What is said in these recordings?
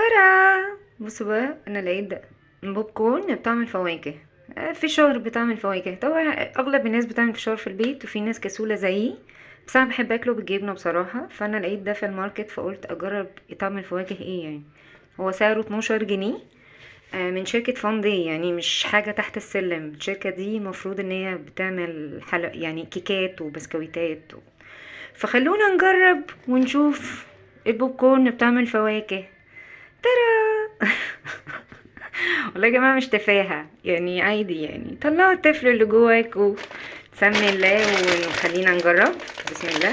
ترى بصوا بقى، انا لقيت ده بوب كورن بطعم الفواكه. فشار بطعم الفواكه. طبعا اغلب الناس بتعمل فشار في البيت، وفي ناس كسولة زيي، بس انا بحب اكله بالجبنه بصراحه. فانا لقيت ده في الماركت، فقلت اجرب طعم الفواكه ايه يعني. هو سعره 12 جنيه. من شركة فاندي، يعني مش حاجة تحت السلم. الشركة دي مفروض ان هي بتعمل يعني كيكات وبسكويتات فخلونا نجرب ونشوف البوب كورن بطعم الفواكه. ترى والله يا جماعة مش تفاهة، يعني عادي، يعني طلعوا الطفل اللي جواكوا. بسم الله وخلينا نجرب. بسم الله.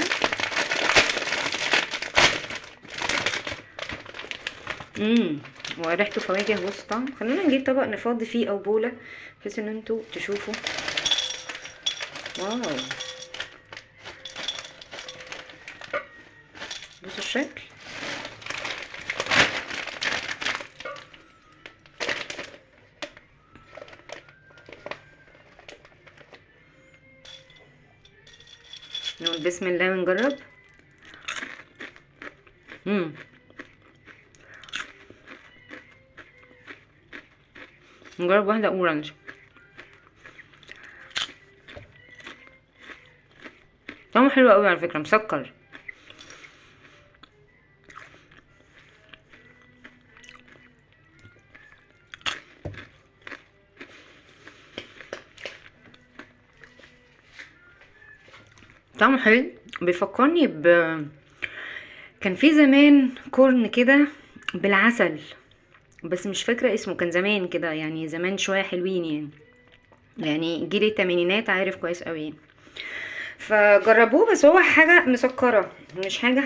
امم وريحته فواكه. بص طعم. خلينا نجيب طبق نفضي فيه او بولة بحيث ان انتوا تشوفوا. واو، بصوا الشكل. نقول بسم الله ونجرب. امم نجرب واحدة اورنج. طعمه حلو قوي على فكرة، مسكر. طعمه حلو. بيفكرني كان في زمان كورن كده بالعسل، بس مش فاكرة اسمه. كان زمان كده، يعني زمان شوية حلوين يعني. يعني جيل التمانينات عارف كويس قوي. فجربوه، بس هو حاجة مسكرة، مش حاجة